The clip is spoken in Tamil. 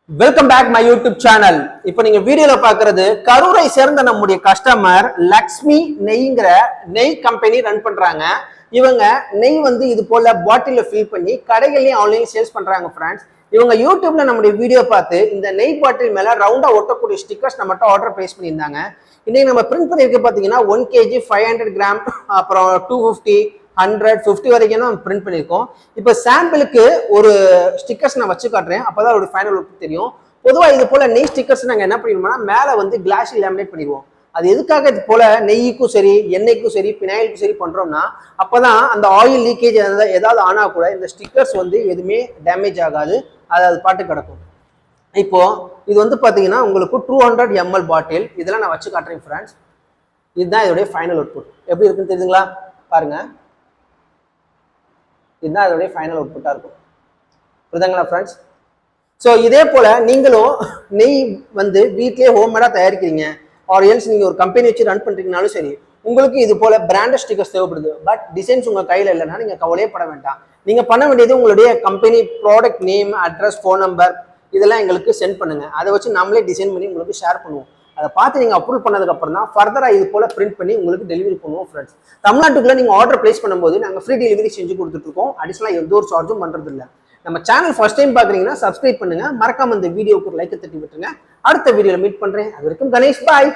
Welcome back my YouTube channel. இப்போ நீங்க வீடியோல பாக்குறது கரூரை சேர்ந்த நம்முடைய கஸ்டமர் லக்ஷ்மி நெய்ங்கிற நெய் கம்பெனி ரன் பண்றாங்க. இவங்க நெய் வந்து இது போல பாட்டில ஃபில் பண்ணி கடைகள்லயும் ஆன்லைன் சேல்ஸ் பண்றாங்க ஃப்ரெண்ட்ஸ். இவங்க யூடியூப்ல நம்முடைய வீடியோ பார்த்து இந்த நெய் பாட்டில் மேல ரவுண்டா ஒட்டக்கூடிய ஸ்டிக்கர்ஸ் நம்மகிட்ட ஆர்டர் பிளேஸ் பண்ணியிருந்தாங்க. இன்னைக்கு நம்ம பிரிண்ட் பண்ணிருக்க பாத்தீங்கன்னா 1 kg 500 கிராம், அப்புறம் 250 150 வரைக்கும் தான் பிரிண்ட் பண்ணியிருக்கோம். இப்போ சாம்பிளுக்கு ஒரு ஸ்டிக்கர்ஸ் நான் வச்சு காட்டுறேன், அப்போதான் ஒரு ஃபைனல் லுக் தெரியும். பொதுவாக இது போல நெய் ஸ்டிக்கர்ஸ் நாங்கள் என்ன பண்ணிடுவோம்னா மேலே வந்து கிளாஸ் லேமினேட் பண்ணிடுவோம். அது எதுக்காக இது போல நெய்க்கும் சரி எண்ணெய்க்கும் சரி பினாயிலுக்கும் சரி பண்றோம்னா அப்பதான் அந்த ஆயில் லீக்கேஜ் ஏதாவது ஆனா கூட இந்த ஸ்டிக்கர்ஸ் வந்து எதுவுமே டேமேஜ் ஆகாது, அது பாட்டு கிடக்கும். இப்போ இது வந்து பாத்தீங்கன்னா உங்களுக்கு 200 ml பாட்டில், இதெல்லாம் நான் வச்சு காட்டுறேன் ஃப்ரெண்ட்ஸ். இதுதான் இதோடைய ஃபைனல் அவுட்புட். எப்படி இருக்குன்னு தெரியுதுங்களா? பாருங்க, இதுதான் இதோடைய ஃபைனல் அவுட்புட்டா இருக்கும். புரியுதுங்களா ஃப்ரெண்ட்ஸ்? ஸோ இதே போல நீங்களும் நெய் வந்து வீட்லயே ஹோம்மேடா தயாரிக்கிறீங்க, ஆர் எல்ஸ் நீங்க ஒரு கம்பெனி வச்சு ரன் பண்றீங்கனாலும் சரி, உங்களுக்கு இது போல பிராண்டட் ஸ்டிக்கர்ஸ் தேவைப்படுது, பட் டிசைன்ஸ் உங்க கையில இல்லைன்னா நீங்க கவலையே பட வேண்டாம். நீங்க பண்ண வேண்டியது உங்களுடைய company product name, address, phone number இதெல்லாம் எங்களுக்கு சென்ட் பண்ணுங்க. அதை வச்சு நம்மளே டிசைன் பண்ணி உங்களுக்கு ஷேர் பண்ணுவோம். அதை பார்த்து நீங்க அப்ரூவ் பண்ணதுக்கு அப்புறம் தான் ஃபர்தரா இது போல பிரிண்ட் பண்ணி உங்களுக்கு டெலிவரி பண்ணுவோம் ஃப்ரெண்ட்ஸ். தமிழ்நாட்டுக்குள்ள நீங்க ஆர்டர் பிளேஸ் பண்ணும்போது நாங்கள் ஃப்ரீ டெலிவரி செஞ்சு கொடுத்துட்டு இருக்கோம். அடிஷனலா எந்த ஒரு சார்ஜும் பண்றது இல்லை. நம்ம சேனல் ஃபர்ஸ்ட் டைம் பாக்குறீங்கன்னா சப்ஸ்கிரைப் பண்ணுங்க, மறக்காம இந்த வீடியோக்கு லைக் தட்டி விட்டுருங்க. அடுத்த வீடியோல மீட் பண்றேன். அது வரைக்கும் கணேஷ், பாய்.